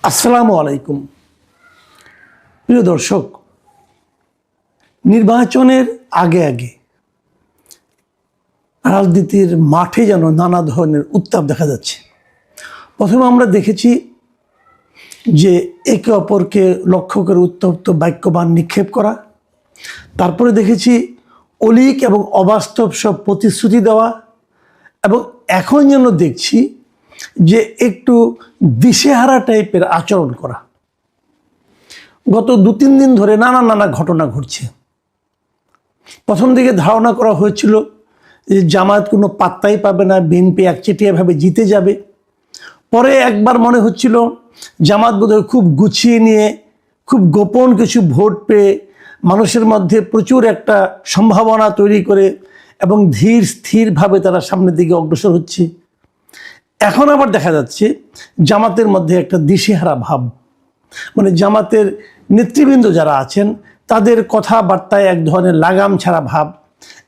আসসালামু আলাইকুম। প্রিয় দর্শক, নির্বাচনের আগে আগে রাজনীতির মাঠে যেন নানা ধরনের উত্তাপ দেখা যাচ্ছে। প্রথমে আমরা দেখেছি যে একে অপরকে লক্ষ্য করে উত্তপ্ত বাক্যবাণ নিক্ষেপ করা, তারপরে দেখেছি অলীক এবং অবাস্তব সব প্রতিশ্রুতি দেওয়া, এবং এখন যেন দেখছি যে একটু দিশেহারা টাইপের আচরণ করা। গত 2-3 দিন ধরে নানা ঘটনা ঘটছে। প্রথম দিকে ধারণা করা হয়েছিল যে জামায়াত কোনো পাত্তাই পাবে না, বিএনপি একচেটিয়াভাবে জিতে যাবে। পরে একবার মনে হচ্ছিল জামায়াত বোধহয় খুব গুছিয়ে নিয়ে খুব গোপন কিছু ভোট পেয়ে মানুষের মধ্যে প্রচুর একটা সম্ভাবনা তৈরি করে এবং ধীর স্থিরভাবে তারা সামনের দিকে অগ্রসর হচ্ছে। এখন আবার দেখা যাচ্ছে জামাতের মধ্যে একটা দিশেহারা ভাব, মানে জামাতের নেতৃবৃন্দ যারা আছেন তাদের কথাবার্তায় এক ধরনের লাগাম ছাড়া ভাব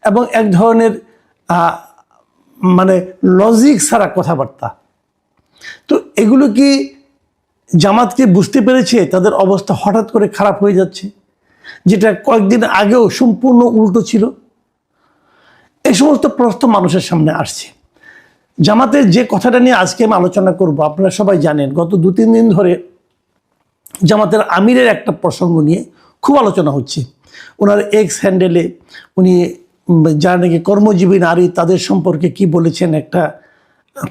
এবং এক ধরনের মানে লজিক ছাড়া কথাবার্তা। তো এগুলো কি জামাতকে বুঝতে পেরেছে তাদের অবস্থা হঠাৎ করে খারাপ হয়ে যাচ্ছে, যেটা কয়েকদিন আগেও সম্পূর্ণ উল্টো ছিল? এই সমস্ত প্রশ্ন মানুষের সামনে আসছে। জামাতের যে কথাটা নিয়ে আজকে আমি আলোচনা করব, আপনারা সবাই জানেন গত 2-3 দিন ধরে জামাতের আমিরের একটা প্রসঙ্গ নিয়ে খুব আলোচনা হচ্ছে। ওনার এক্স হ্যান্ডেলে উনি যারা নাকি কর্মজীবী নারী তাদের সম্পর্কে কি বলেছেন, একটা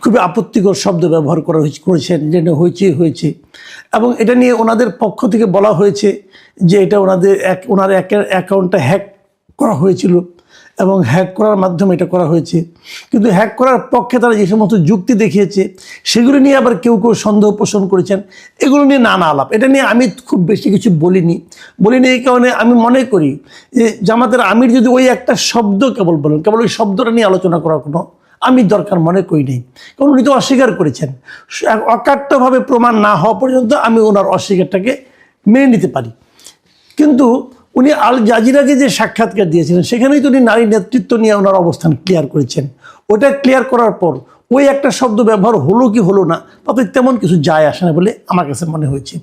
খুবই আপত্তিকর শব্দ ব্যবহার করেছেন, যেটা হয়েছে এবং এটা নিয়ে ওনাদের পক্ষ থেকে বলা হয়েছে যে এটা ওনার অ্যাকাউন্টটা হ্যাক করা হয়েছিল এবং হ্যাক করার মাধ্যমে এটা করা হয়েছে। কিন্তু হ্যাক করার পক্ষে তারা যে সমস্ত যুক্তি দেখিয়েছে সেগুলো নিয়ে আবার কেউ সন্দেহ পোষণ করেছেন। এগুলো নিয়ে নানা আলাপ। এটা নিয়ে আমি খুব বেশি কিছু বলিনি এই কারণে আমি মনে করি যে জামাতের আমির যদি ওই একটা শব্দ কেবল বলেন, কেবল ওই শব্দটা নিয়ে আলোচনা করার কোনো আমি দরকার মনে করি নেই, কারণ উনি তো অস্বীকার করেছেন। অকাট্যভাবে প্রমাণ না হওয়া পর্যন্ত আমি ওনার অস্বীকারটাকে মেনে নিতে পারি। কিন্তু উনি আল জাজিরাকে যে সাক্ষাৎকার দিয়েছিলেন সেখানেই তো উনি নারী নেতৃত্ব নিয়ে ওনার অবস্থান ক্লিয়ার করেছেন। ওটা ক্লিয়ার করার পর ওই একটা শব্দ ব্যবহার হলো কি হলো না তাতে তেমন কিছু যায় আসে না বলে আমার কাছে মনে হয়েছে।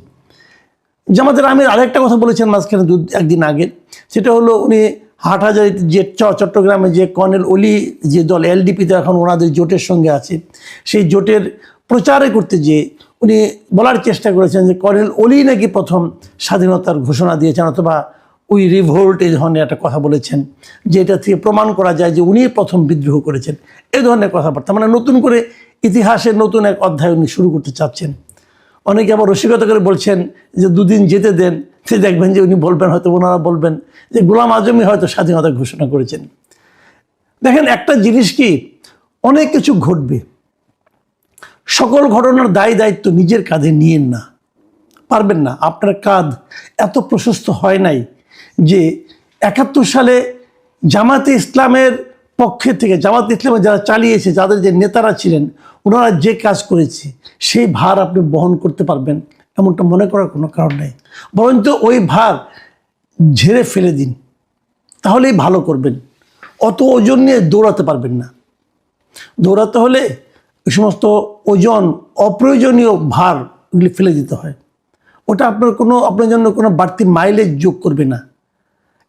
জামাতের আমির আরেকটা কথা বলেছেন মাঝখানে একদিন আগে, সেটা হলো উনি হাটহাজারী যে চট্টগ্রামে যে কর্নেল অলি যে দল এলডিপিতে এখন ওনাদের জোটের সঙ্গে আছে, সেই জোটের প্রচারে করতে যেয়ে উনি বলার চেষ্টা করেছেন যে কর্নেল অলি নাকি প্রথম স্বাধীনতার ঘোষণা দিয়েছেন, অথবা উই রিভোল্ট এই ধরনের একটা কথা বলেছেন, যে এটা থেকে প্রমাণ করা যায় যে উনি প্রথম বিদ্রোহ করেছেন। এই ধরনের কথাবার্তা, মানে নতুন করে ইতিহাসের নতুন এক অধ্যায় উনি শুরু করতে চাচ্ছেন। অনেকে আবার রসিকতা করে বলছেন যে 2 দিন যেতে দেন, সে দেখবেন যে উনি বলবেন, হয়তো ওনারা বলবেন যে গোলাম আজমই হয়তো স্বাধীনতা ঘোষণা করেছেন। দেখেন, একটা জিনিস কি, অনেক কিছু ঘটবে, সকল ঘটনার দায়িত্ব নিজের কাঁধে নিয়েন না, পারবেন না। আপনার কাঁধ এত প্রশস্ত হয় নাই যে 71 সালে জামাতে ইসলামের পক্ষে থেকে, জামাতে ইসলামের যারা চালিয়েছে, যাদের যে নেতারা ছিলেন, ওনারা যে কাজ করেছে সেই ভার আপনি বহন করতে পারবেন এমনটা মনে করার কোনো কারণ নেই। বরঞ্চ ওই ভার ঝেড়ে ফেলে দিন, তাহলেই ভালো করবেন। অত ওজন নিয়ে দৌড়াতে পারবেন না। দৌড়াতে হলে ওই সমস্ত ওজন, অপ্রয়োজনীয় ভার ওগুলি ফেলে দিতে হয়। ওটা আপনার জন্য কোনো বাড়তি মাইলেজ যোগ করবে না।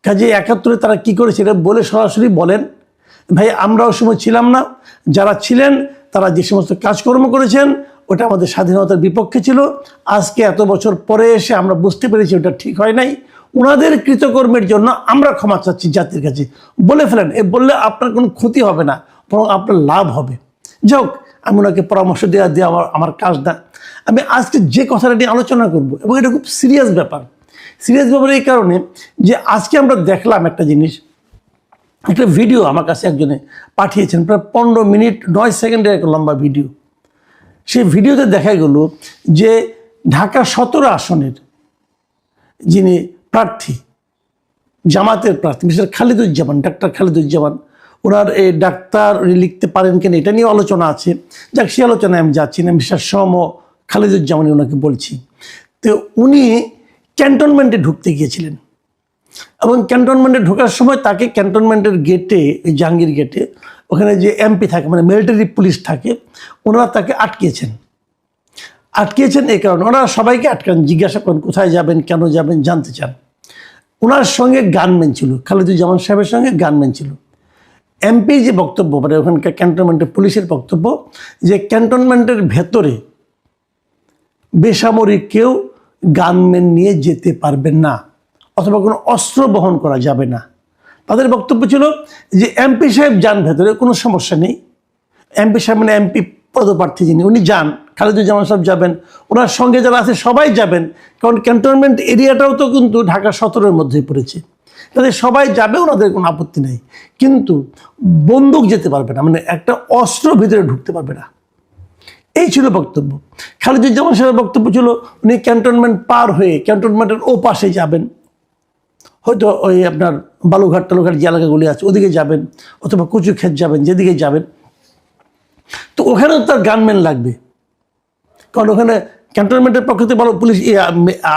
কাজে 71-এ তারা কী করেছে এটা বলে সরাসরি বলেন, ভাই আমরা ওই সময় ছিলাম না, যারা ছিলেন তারা যে সমস্ত কাজকর্ম করেছেন ওটা আমাদের স্বাধীনতার বিপক্ষে ছিল। আজকে এত বছর পরে এসে আমরা বুঝতে পেরেছি ওটা ঠিক হয় নাই, ওনাদের কৃতকর্মের জন্য আমরা ক্ষমা চাচ্ছি জাতির কাছে, বলে ফেলেন। এ বললে আপনার কোনো ক্ষতি হবে না, বরং আপনার লাভ হবে। যাই হোক, আমি ওনাকে পরামর্শ দেওয়া আমার কাজ না। আমি আজকে যে কথাটা নিয়ে আলোচনা করব, এবং এটা খুব সিরিয়াস ব্যাপার এই কারণে যে আজকে আমরা দেখলাম একটা জিনিস, একটা ভিডিও আমার কাছে একজনে পাঠিয়েছেন, প্রায় 15 মিনিট 9 সেকেন্ডের একটা লম্বা ভিডিও। সেই ভিডিওতে দেখা গেল যে ঢাকা 17 আসনের যিনি প্রার্থী, জামাতের প্রার্থী মিস্টার খালিদুজ্জামান, ডাক্তার খালিদুজ্জামান, ওনার এই ডাক্তার লিখতে পারেন কেন এটা নিয়ে আলোচনা আছে। যাক, সে আলোচনায় আমি যাচ্ছি না, মিস্টার খালিদুজ্জামানই ওনাকে বলছি। তো উনি ক্যান্টনমেন্টে ঢুকতে গিয়েছিলেন এবং ক্যান্টনমেন্টে ঢোকার সময় তাকে ক্যান্টনমেন্টের গেটে, জাহাঙ্গীর গেটে, ওখানে যে এমপি থাকে, মানে মিলিটারি পুলিশ থাকে, ওনারা তাকে আটকিয়েছেন। আটকিয়েছেন এই কারণে ওনারা সবাইকে আটকান, জিজ্ঞাসা করেন কোথায় যাবেন, কেন যাবেন, জানতে চান। ওনার সঙ্গে গানম্যান ছিল, খালেদুজ্জামান সাহেবের সঙ্গে গানম্যান ছিল। এমপির যে বক্তব্য, মানে ওখানকার ক্যান্টনমেন্টের পুলিশের বক্তব্য, যে ক্যান্টনমেন্টের ভেতরে বেসামরিক কেউ গানম্যান নিয়ে যেতে পারবেন না, অথবা কোনো অস্ত্র বহন করা যাবে না। তাদের বক্তব্য ছিল যে এমপি সাহেব যান ভেতরে, কোনো সমস্যা নেই। এমপি সাহেব মানে এমপি পদপ্রার্থী যিনি, উনি যান, খালেদুজ্জামান সাহেব যাবেন, ওনার সঙ্গে যারা আছে সবাই যাবেন, কারণ ক্যান্টনমেন্ট এরিয়াটাও তো কিন্তু ঢাকা 17-এর মধ্যেই পড়েছে, তাদের সবাই যাবে, ওনাদের কোনো আপত্তি নেই। কিন্তু বন্দুক যেতে পারবে না, মানে একটা অস্ত্র ভিতরে ঢুকতে পারবে না, এই ছিল বক্তব্য। খালেদুজ্জামান সাহেবের বক্তব্য ছিল উনি ক্যান্টনমেন্ট পার হয়ে ক্যান্টনমেন্টের ও পাশে যাবেন, হয়তো ওই আপনার বালুঘাট টালুঘাট যে এলাকাগুলি আছে ওদিকে যাবেন, অথবা কচুক্ষেত যাবেন, যেদিকে যাবেন। তো ওখানেও তার গানম্যান লাগবে, কারণ ওখানে ক্যান্টনমেন্টের পক্ষ থেকে বলা, পুলিশ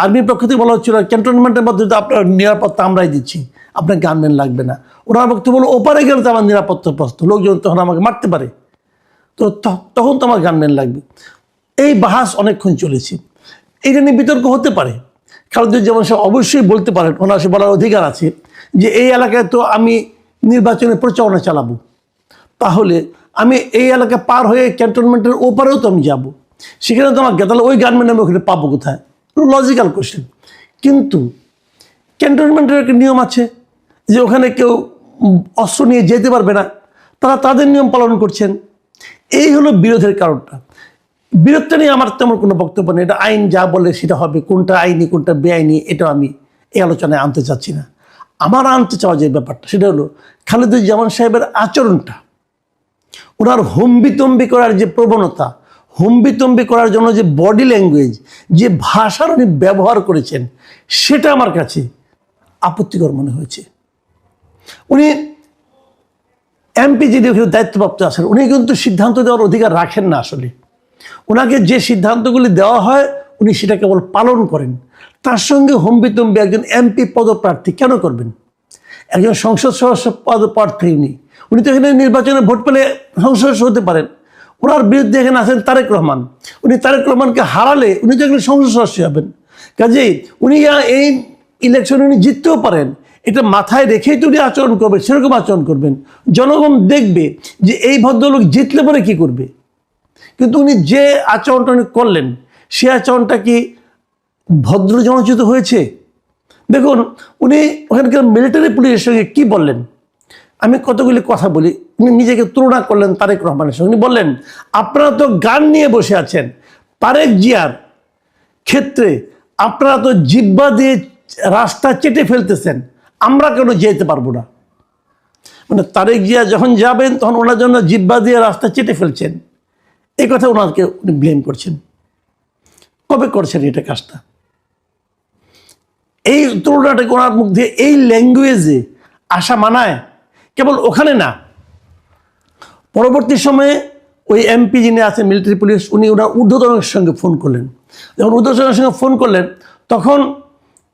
আর্মির পক্ষ থেকে বলা হচ্ছিল ক্যান্টনমেন্টের মধ্যে তো আপনার নিরাপত্তা আমরাই দিচ্ছি, আপনার গানম্যান লাগবে না। ওনার বক্তব্য বলো ওপারে গেলে তো আমার নিরাপত্তা প্রশ্ন, লোকজন তখন আমাকে মারতে পারে, তো তখন তো আমার গানম্যান লাগবে। এই বাহাস অনেকক্ষণ চলেছে, এটা নিয়ে বিতর্ক হতে পারে। খালেদুজ্জামান সাহেব অবশ্যই বলতে পারেন, ওনার সে বলার অধিকার আছে যে এই এলাকায় তো আমি নির্বাচনের প্রচারণা চালাবো, তাহলে আমি এই এলাকা পার হয়ে ক্যান্টনমেন্টের ওপারেও তো আমি যাবো, সেখানে তো আমাকে, তাহলে ওই গানম্যান আমি ওখানে পাবো কোথায়? Logical question. কিন্তু ক্যান্টনমেন্টের একটা নিয়ম আছে যে ওখানে কেউ অস্ত্র নিয়ে যেতে পারবে না, তারা তাদের নিয়ম পালন করছেন। এই হলো বিরোধের কারণটা। বিরোধটা নিয়ে আমার তেমন কোনো বক্তব্য নেই, এটা আইন যা বলে সেটা হবে, কোনটা আইনি কোনটা বেআইনি এটা আমি এই আলোচনায় আনতে চাচ্ছি না। আমার আনতে চাওয়া যে ব্যাপারটা সেটা হলো খালেদুজ্জামান সাহেবের আচরণটা, ওনার হম্বিতম্বি করার যে প্রবণতা, হম্বিতম্বি করার জন্য যে বডি ল্যাঙ্গুয়েজ, যে ভাষার উনি ব্যবহার করেছেন, সেটা আমার কাছে আপত্তিকর মনে হয়েছে। উনি এমপি যিনি দায়িত্বপ্রাপ্ত আছেন, উনি কিন্তু সিদ্ধান্ত দেওয়ার অধিকার রাখেন না। আসলে ওনাকে যে সিদ্ধান্তগুলি দেওয়া হয় উনি সেটা কেবল পালন করেন। তার সঙ্গে হম্বিতম্বি একজন এমপি পদপ্রার্থী কেন করবেন? একজন সংসদ সদস্য পদপ্রার্থী উনি তো এখানে নির্বাচনে ভোট পেলে সংসদ সদস্য হতে পারেন। ওনার বিরুদ্ধে এখানে আছেন তারেক রহমান, উনি তারেক রহমানকে হারালে উনি তো এখানে সংসদ সদস্য হবেন। কাজেই উনি এই ইলেকশনে উনি জিততেও পারেন, এটা মাথায় রেখেই তো উনি আচরণ করবেন, সেরকম আচরণ করবেন। জনগণ দেখবে যে এই ভদ্রলোক জিতলে পরে কী করবে। কিন্তু উনি যে আচরণটা উনি করলেন, সে আচরণটা কি ভদ্র জনচিত হয়েছে? দেখুন উনি ওখানকার মিলিটারি পুলিশের সঙ্গে কি বললেন, আমি কতগুলি কথা বলি। উনি নিজেকে তুলনা করলেন তারেক রহমানের সঙ্গে। উনি বললেন আপনারা তো গান নিয়ে বসে আছেন, তারেক জিয়ার ক্ষেত্রে আপনারা তো জিহ্বা দিয়ে রাস্তা চেটে ফেলতেছেন, আমরা কেন যেতে পারবো না? মানে তারেক জিয়া যখন যাবেন তখন ওনার জন্য জিহ্বা দিয়ে রাস্তা চেটে ফেলছেন, এই কথা ওনাকে উনি ব্লেম করছেন। কবে করছেন এটা কাজটা? এই তুলনাটাকে ওনার মুখ দিয়ে এই ল্যাঙ্গুয়েজে আসা মানায়? কেবল ওখানে না, পরবর্তী সময়ে ওই এমপি যিনি আছেন মিলিটারি পুলিশ, উনি ওনার ঊর্ধ্বতনের সঙ্গে ফোন করলেন। যখন ঊর্ধ্বতনের সঙ্গে ফোন করলেন তখন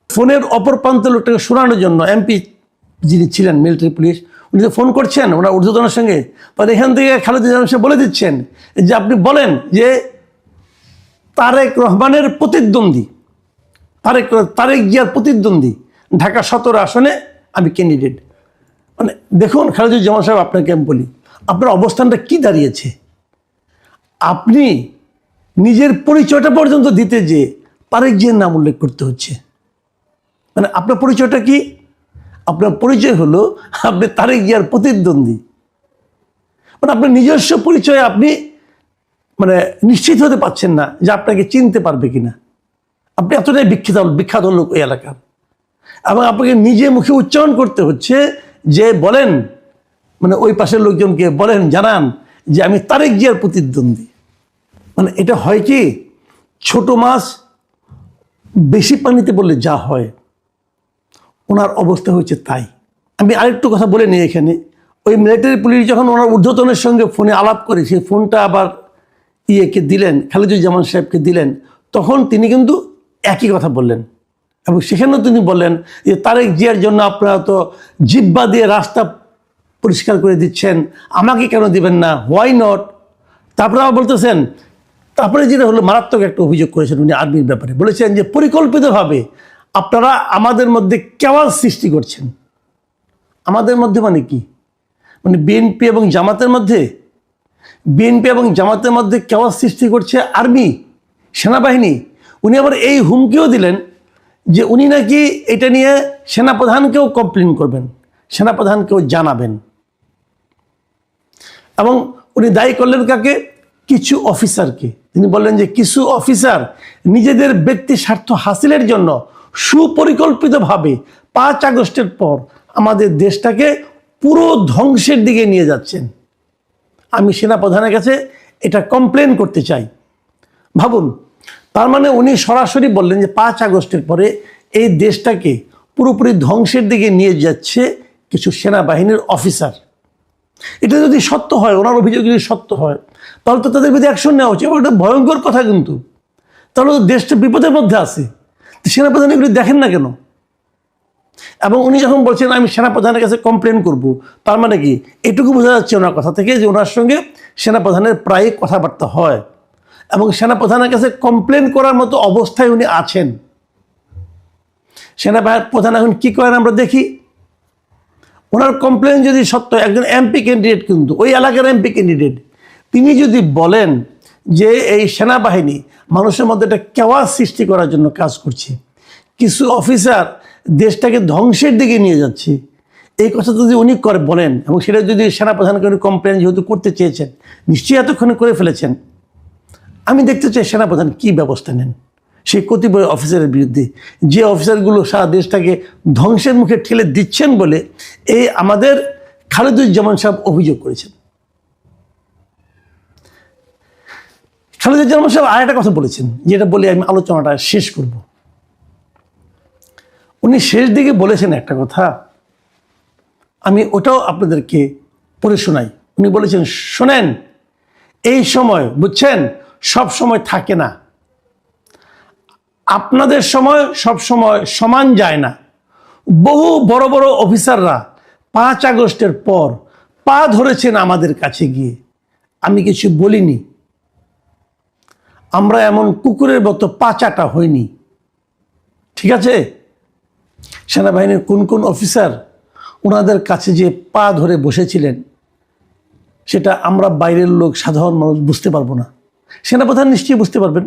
ফোনের অপর প্রান্তের লোকটাকে শোনানোর জন্য এমপি যিনি ছিলেন মিলিটারি পুলিশ, উনি যে ফোন করছেন ওনার ঊর্ধ্বতনের সঙ্গে, তখন এখান থেকে খালেদুজ্জামান সাহেব বলে দিচ্ছেন যে আপনি বলেন যে তারেক রহমানের প্রতিদ্বন্দ্বী, তারেক জিয়ার প্রতিদ্বন্দ্বী ঢাকা 17 আসনে আমি ক্যান্ডিডেট। মানে দেখুন খালেদুজ্জামান সাহেব, আপনাকে আমি বলি আপনার অবস্থানটা কি দাঁড়িয়েছে। আপনি নিজের পরিচয়টা পর্যন্ত দিতে যে তারেক জিয়ার নাম উল্লেখ করতে হচ্ছে। মানে আপনার পরিচয়টা কি? আপনার পরিচয় হলো আপনি তারেক জিয়ার প্রতিদ্বন্দ্বী। মানে আপনার নিজস্ব পরিচয়ে আপনি মানে নিশ্চিত হতে পারছেন না যে আপনাকে চিনতে পারবে কিনা। আপনি এতটাই বিখ্যাত লোক ওই এলাকার, এবং আপনাকে নিজে মুখে উচ্চারণ করতে হচ্ছে যে বলেন, মানে ওই পাশের লোকজনকে বলেন, জানান যে আমি তারেক জিয়ার প্রতিদ্বন্দ্বী। মানে এটা হয় কি, ছোট মাছ বেশি পানিতে বললে যা হয়, ওনার অবস্থা হয়েছে তাই। আমি আরেকটু কথা বলে নিই এখানে, ওই মিলিটারি পুলিশ যখন ওনার ঊর্ধ্বতনের সঙ্গে ফোনে আলাপ করে সেই ফোনটা আবার ইয়েকে দিলেন, খালেদুজ্জামান সাহেবকে দিলেন, তখন তিনি কিন্তু একই কথা বললেন। এবং সেখানেও তিনি বললেন যে তারেক জিয়ার জন্য আপনারা তো জিহ্বা দিয়ে রাস্তা পরিষ্কার করে দিচ্ছেন, আমাকে কেন দিবেন না, হোয়াই নট? তারপরে আবার বলতেছেন তারপরে যেটা হলো, মারাত্মক একটা অভিযোগ করেছেন উনি আর্মির ব্যাপারে। বলেছেন যে পরিকল্পিতভাবে আপনারা আমাদের মধ্যে কেওয়াস সৃষ্টি করছেন। আমাদের মধ্যে মানে কি? মানে বিএনপি এবং জামাতের মধ্যে? বিএনপি এবং জামাতের মধ্যে কেওয়াস সৃষ্টি করছে আর্মি, সেনাবাহিনী। উনি আবার এই হুমকিও দিলেন যে উনি নাকি এটা নিয়ে সেনাপ্রধানকেও কমপ্লেন করবেন, সেনাপ্রধানকেও জানাবেন। এবং উনি দায়ী করলেন কাকে? কিছু অফিসারকে। তিনি বললেন যে কিছু অফিসার নিজেদের ব্যক্তি স্বার্থ হাসিলের জন্য সুপরিকল্পিতভাবে 5 আগস্টের পর আমাদের দেশটাকে পুরো ধ্বংসের দিকে নিয়ে যাচ্ছেন। আমি সেনাপ্রধানের কাছে এটা কমপ্লেন করতে চাই। ভাবুন, তার মানে উনি সরাসরি বললেন যে 5 আগস্টের পরে এই দেশটাকে পুরোপুরি ধ্বংসের দিকে নিয়ে যাচ্ছে কিছু সেনাবাহিনীর অফিসার। এটা যদি সত্য হয়, ওনার অভিযোগ যদি সত্য হয়, তাহলে তো তাদের বিরুদ্ধে অ্যাকশন নেওয়া উচিত। এটা ভয়ঙ্কর কথা কিন্তু। তাহলে তো দেশটা বিপদের মধ্যে আছে। সেনাপ্রধান এগুলি দেখেন না কেন? এবং উনি যখন বলছেন আমি সেনাপ্রধানের কাছে কমপ্লেন করব, তার মানে কি? এটুকু বোঝা যাচ্ছে ওনার কথা থেকে যে ওনার সঙ্গে সেনাপ্রধানের প্রায় কথাবার্তা হয় এবং সেনাপ্রধানের কাছে কমপ্লেন করার মতো অবস্থায় উনি আছেন। সেনাপ্রধান এখন কী করেন আমরা দেখি। ওনার কমপ্লেন যদি সত্য, একজন এমপি ক্যান্ডিডেট, কিন্তু ওই এলাকার এমপি ক্যান্ডিডেট, তিনি যদি বলেন যে এই সেনাবাহিনী মানুষের মধ্যে একটা কেওয়াস সৃষ্টি করার জন্য কাজ করছে, কিছু অফিসার দেশটাকে ধ্বংসের দিকে নিয়ে যাচ্ছে, এই কথা যদি উনি বলেন এবং সেটা যদি সেনাপ্রধানকে উনি কমপ্লেন যেহেতু করতে চেয়েছেন, নিশ্চয়ই এতক্ষণে করে ফেলেছেন। আমি দেখতে চাই সেনাপ্রধান কী ব্যবস্থা নেন সেই কতিপয় অফিসারের বিরুদ্ধে, যে অফিসারগুলো সারা দেশটাকে ধ্বংসের মুখে ঠেলে দিচ্ছেন বলে এই আমাদের খালেদুজ্জামান সাহেব অভিযোগ করেছেন। খালেদুজ্জামান সাহেব আর একটা কথা বলেছেন, যেটা বলে আমি আলোচনাটা শেষ করব। উনি শেষ দিকে বলেছেন একটা কথা, আমি ওটাও আপনাদেরকে পড়ে শোনাই। উনি বলেছেন, শোনেন, এই সময় বুঝছেন সব সময় থাকে না, আপনাদের সময় সব সময় সমান যায় না। বহু বড় বড় অফিসাররা 5 আগস্টের পর পা ধরেছেন আমাদের কাছে গিয়ে, আমি কিছু বলিনি। আমরা এমন কুকুরের মতো পা চাটা হইনি। ঠিক আছে? সেনাবাহিনীর কোন কোন অফিসার ওনাদের কাছে যে পা ধরে বসেছিলেন সেটা আমরা বাইরের লোক, সাধারণ মানুষ বুঝতে পারবো না। সেনাপ্রধান নিশ্চয়ই বুঝতে পারবেন।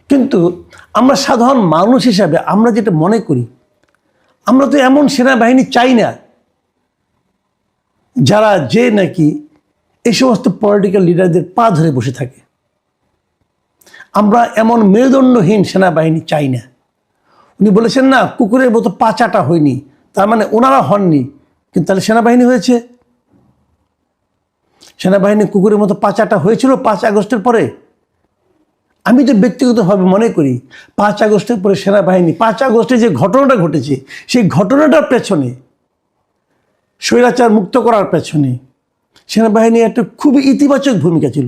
কিন্তু আমরা সাধারণ মানুষ হিসাবে আমরা যেটা মনে করি, আমরা তো এমন সেনাবাহিনী চাই না যারা যে নাকি এই সমস্ত পলিটিক্যাল লিডারদের পা ধরে বসে থাকে। আমরা এমন মেরুদণ্ডহীন সেনাবাহিনী চাই না। উনি বলেছেন না কুকুরের মতো পা চাটা হয়নি, তার মানে ওনারা হননি, কিন্তু তাহলে সেনাবাহিনী হয়েছে। সেনাবাহিনী কুকুরের মতো পা চাটা হয়েছিল 5 আগস্টের পরে। আমি তো ব্যক্তিগতভাবে মনে করি 5 আগস্টের পরে সেনাবাহিনী, 5 আগস্টে যে ঘটনাটা ঘটেছে সেই ঘটনাটার পেছনে, স্বৈরাচার মুক্ত করার পেছনে সেনাবাহিনী একটা খুবই ইতিবাচক ভূমিকা ছিল।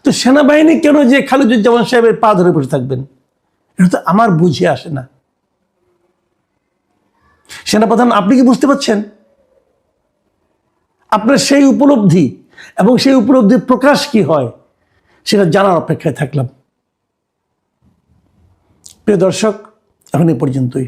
তো সেনাবাহিনী কেন যে খালেদুজ্জামান সাহেবের পা ধরে বসে থাকবেন, এটা তো আমার বুঝে আসে না। সেনাপ্রধান, আপনি কি বুঝতে পারছেন? আপনার সেই উপলব্ধি এবং সেই উপলব্ধির প্রকাশ কি হয় সেটা জানার অপেক্ষায় থাকলাম। প্রিয় দর্শক, এখন এই পর্যন্তই।